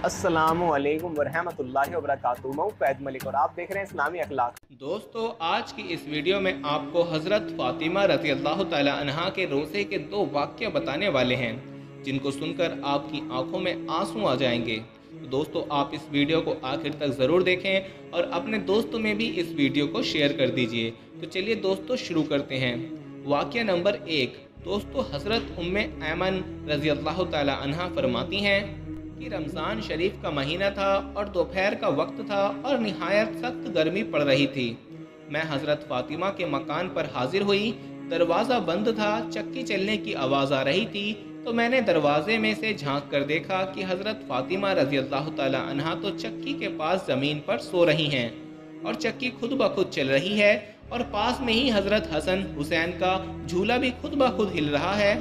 अस्सलाम वालेकुम वरहमतुल्लाहि वबरकातुहू। मैं फैद मलिक और आप देख रहे हैं इस्लामी अखलाक। दोस्तों, आज की इस वीडियो में आपको हज़रत फ़ातिमा रज़ी अल्लाह ताला अन्हा के रोज़े के दो वाक़या बताने वाले हैं जिनको सुनकर आपकी आंखों में आंसू आ जाएंगे। तो दोस्तों, आप इस वीडियो को आखिर तक ज़रूर देखें और अपने दोस्तों में भी इस वीडियो को शेयर कर दीजिए। तो चलिए दोस्तों, शुरू करते हैं। वाक़या नंबर 1। दोस्तों, हज़रत उम्मे ऐमन रज़ी अल्लाह ताला अन्हा फरमाती हैं कि रमज़ान शरीफ का महीना था और दोपहर का वक्त था और निहायत सख्त गर्मी पड़ रही थी। मैं हज़रत फ़ातिमा के मकान पर हाजिर हुई। दरवाज़ा बंद था, चक्की चलने की आवाज़ आ रही थी, तो मैंने दरवाजे में से झांक कर देखा कि हज़रत फ़ातिमा रज़ी अल्लाह ताला अन्हा तो चक्की के पास ज़मीन पर सो रही हैं और चक्की खुद ब खुद चल रही है और पास में ही हज़रत हसन हुसैन का झूला भी खुद ब खुद हिल रहा है।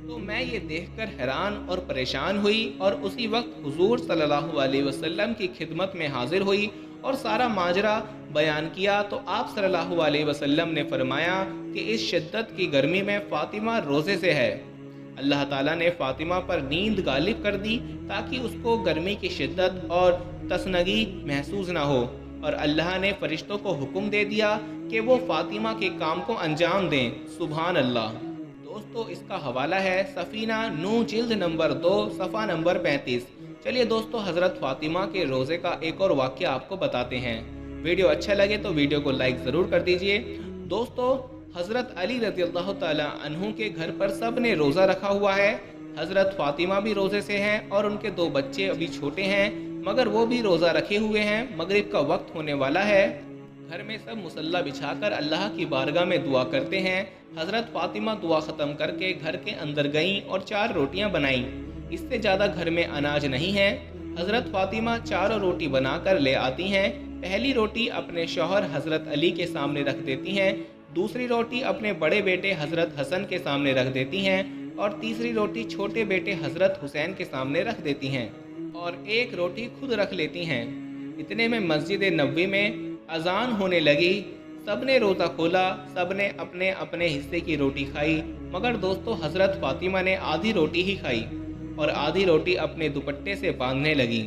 तो मैं ये देखकर हैरान और परेशान हुई और उसी वक्त हुजूर सल्लल्लाहु अलैहि वसल्लम की खिदमत में हाजिर हुई और सारा माजरा बयान किया। तो आप सल्लल्लाहु अलैहि वसल्लम ने फरमाया कि इस शिद्दत की गर्मी में फ़ातिमा रोज़े से है। अल्लाह ताला ने फ़ातिमा पर नींद गालिब कर दी ताकि उसको गर्मी की शिद्दत और तसनगी महसूस ना हो, और अल्लाह ने फरिश्तों को हुक्म दे दिया कि वो फ़ातिमा के काम को अंजाम दें। सुभान अल्लाह। दोस्तों, इसका हवाला है सफ़ीना नू जिल्द नंबर 2 सफ़ा नंबर 35। चलिए दोस्तों, हज़रत फ़ातिमा के रोज़े का एक और वाक़या आपको बताते हैं। वीडियो अच्छा लगे तो वीडियो को लाइक ज़रूर कर दीजिए। दोस्तों, हज़रत अली रज़ी अल्लाह ताला अन्हु के घर पर सब ने रोज़ा रखा हुआ है। हज़रत फ़ातिमा भी रोज़े से हैं और उनके दो बच्चे अभी छोटे हैं, मगर वो भी रोज़ा रखे हुए हैं। मगरिब का वक्त होने वाला है। घर में सब मुसल्ला बिछाकर अल्लाह की बारगाह में दुआ करते हैं। हज़रत फ़ातिमा दुआ ख़त्म करके घर के अंदर गईं और 4 रोटियां बनाईं। इससे ज़्यादा घर में अनाज नहीं है। हज़रत फ़ातिमा 4 रोटी बनाकर ले आती हैं। पहली रोटी अपने शौहर हज़रत अली के सामने रख देती हैं, दूसरी रोटी अपने बड़े बेटे हज़रत हसन के सामने रख देती हैं और तीसरी रोटी छोटे बेटे हज़रत हुसैन के सामने रख देती हैं और एक रोटी खुद रख लेती हैं। इतने में मस्जिद नबवी में अजान होने लगी। सब ने रोज़ा खोला, सब ने अपने अपने हिस्से की रोटी खाई, मगर दोस्तों हज़रत फ़ातिमा ने आधी रोटी ही खाई और आधी रोटी अपने दुपट्टे से बांधने लगी।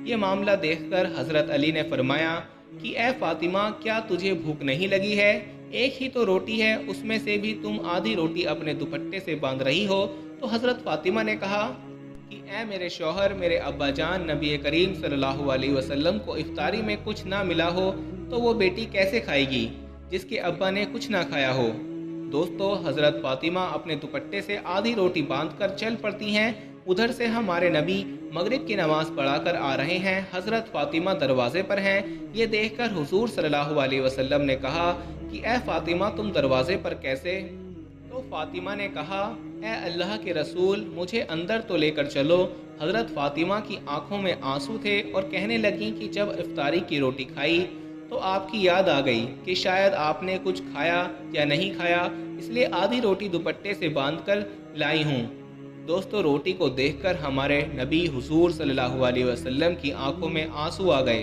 ये मामला देखकर हज़रत अली ने फरमाया कि ए फ़ातिमा, क्या तुझे भूख नहीं लगी है? एक ही तो रोटी है, उसमें से भी तुम आधी रोटी अपने दुपट्टे से बांध रही हो। तो हज़रत फ़ातिमा ने कहा कि ए मेरे शौहर, मेरे अब्बा जान, नबी करीम सल्लल्लाहु अलैहि वसल्लम को इफ्तारी में कुछ ना मिला हो तो वो बेटी कैसे खाएगी जिसके अब्बा ने कुछ ना खाया हो। दोस्तों, हज़रत फ़ातिमा अपने दुपट्टे से आधी रोटी बांधकर चल पड़ती हैं। उधर से हमारे नबी मगरिब की नमाज़ पढ़ाकर आ रहे हैं। हज़रत फ़ातिमा दरवाज़े पर हैं। ये देखकर हुजूर सल्लल्लाहु अलैहि वसल्लम ने कहा कि ए फ़ातिमा, तुम दरवाज़े पर कैसे? तो फ़ातिमा ने कहा, ए अल्लाह के रसूल, मुझे अंदर तो लेकर चलो। हज़रत फ़ातिमा की आंखों में आंसू थे और कहने लगीं कि जब इफ्तारी की रोटी खाई तो आपकी याद आ गई कि शायद आपने कुछ खाया या नहीं खाया, इसलिए आधी रोटी दुपट्टे से बांधकर लाई हूँ। दोस्तों, रोटी को देखकर हमारे नबी हुजूर सल्लल्लाहु अलैहि वसल्लम की आंखों में आंसू आ गए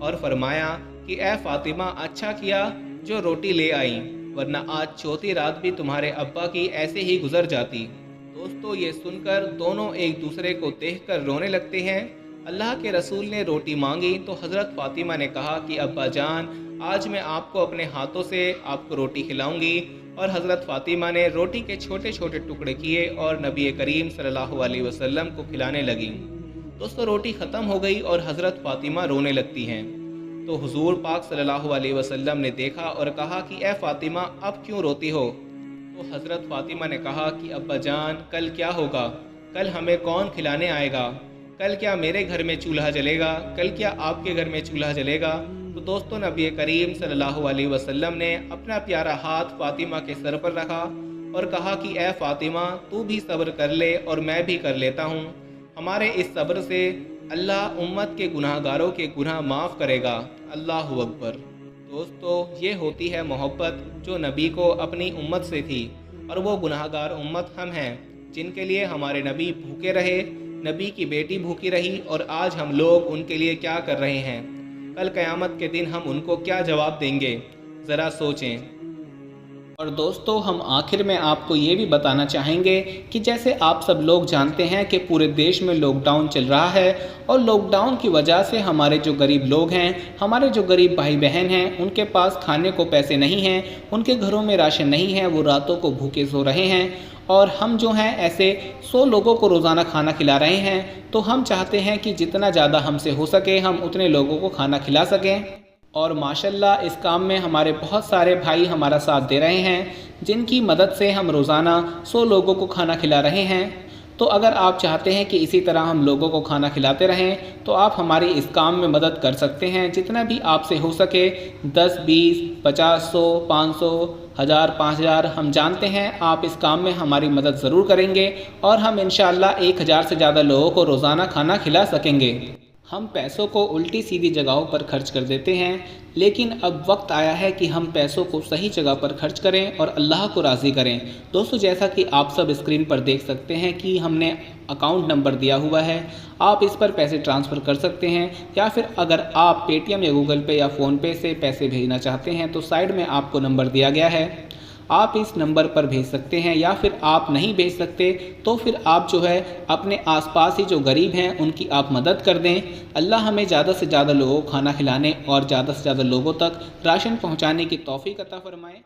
और फरमाया कि ए फ़ातिमा, अच्छा किया जो रोटी ले आई, वरना आज चौथी रात भी तुम्हारे अब्बा की ऐसे ही गुजर जाती। दोस्तों, ये सुनकर दोनों एक दूसरे को देखकर रोने लगते हैं। अल्लाह के रसूल ने रोटी मांगी तो हज़रत फ़ातिमा ने कहा कि अब्बा जान, आज मैं आपको अपने हाथों से आपको रोटी खिलाऊंगी। और हज़रत फ़ातिमा ने रोटी के छोटे छोटे टुकड़े किए और नबी करीम सल्लल्लाहु अलैहि वसल्लम को खिलाने लगी। दोस्तों, रोटी ख़त्म हो गई और हज़रत फ़ातिमा रोने लगती हैं। तो हुजूर पाक सल्लल्लाहु अलैहि वसल्लम ने देखा और कहा कि ए फ़ातिमा, अब क्यों रोती हो? तो हज़रत फ़ातिमा ने कहा कि अब्बा जान, कल क्या होगा? कल हमें कौन खिलाने आएगा? कल क्या मेरे घर में चूल्हा जलेगा? कल क्या आपके घर में चूल्हा जलेगा? तो दोस्तों, नबी करीम सल्लल्लाहु अलैहि वसल्लम ने अपना प्यारा हाथ फ़ातिमा के सर पर रखा और कहा कि ए फ़ातिमा, तू भी सब्र कर ले और मैं भी कर लेता हूँ। हमारे इस सब्र से अल्लाह उम्मत के गुनाहगारों के गुनाह माफ़ करेगा। अल्लाहु अकबर। दोस्तों, ये होती है मोहब्बत जो नबी को अपनी उम्मत से थी, और वो गुनाहगार उम्मत हम हैं जिनके लिए हमारे नबी भूखे रहे, नबी की बेटी भूखी रही, और आज हम लोग उनके लिए क्या कर रहे हैं? कल क़यामत के दिन हम उनको क्या जवाब देंगे? ज़रा सोचें। اور دوستو ہم آخر میں آپ کو یہ بھی بتانا چاہیں گے کہ جیسے آپ سب لوگ جانتے ہیں کہ پورے دیش میں لاک ڈاؤن چل رہا ہے، اور لاک ڈاؤن کی وجہ سے ہمارے جو غریب لوگ ہیں، ہمارے جو غریب بھائی بہن ہیں، ان کے پاس کھانے کو پیسے نہیں ہیں، ان کے گھروں میں راشن نہیں ہے، وہ راتوں کو بھوکے سو رہے ہیں، اور ہم جو ہیں ایسے 100 لوگوں کو روزانہ کھانا کھلا رہے ہیں۔ تو ہم چاہتے ہیں کہ جتنا زیادہ ہم سے ہو سکے ہم اتنے لوگوں کو کھانا کھلا سکیں، اور ماشاءاللہ اس کام میں ہمارے بہت سارے بھائی ہمارا ساتھ دے رہے ہیں، جن کی مدد سے ہم روزانہ 100 لوگوں کو کھانا کھلا رہے ہیں۔ تو اگر آپ چاہتے ہیں کہ اسی طرح ہم لوگوں کو کھانا کھلاتے رہیں تو آپ ہماری اس کام میں مدد کر سکتے ہیں، جتنا بھی آپ سے ہو سکے، 10 20 50 100 500 1000 5000، ہم جانتے ہیں آپ اس کام میں ہماری مدد ضرور کریں گے، اور ہم انشاءاللہ 1000 سے زیادہ لوگوں کو روزانہ کھانا کھلا سکیں گے۔ ہم پیسوں کو الٹی سیدھی جگہوں پر خرچ کر دیتے ہیں، لیکن اب وقت آیا ہے کہ ہم پیسوں کو صحیح جگہ پر خرچ کریں اور اللہ کو راضی کریں۔ دوستو جیسا کہ آپ سب اسکرین پر دیکھ سکتے ہیں کہ ہم نے اکاؤنٹ نمبر دیا ہوا ہے، آپ اس پر پیسے ٹرانسفر کر سکتے ہیں، یا پھر اگر آپ پے ٹی ایم یا گوگل پے یا فون پے سے پیسے بھیجنا چاہتے ہیں تو سائڈ میں آپ کو نمبر دیا گیا ہے، آپ اس نمبر پر بھیج سکتے ہیں، یا پھر آپ نہیں بھیج سکتے تو پھر آپ جو ہے اپنے آس پاس ہی جو غریب ہیں ان کی آپ مدد کر دیں۔ اللہ ہمیں زیادہ سے زیادہ لوگوں کو کھانا کھلانے اور زیادہ سے زیادہ لوگوں تک راشن پہنچانے کی توفیق عطا فرمائے۔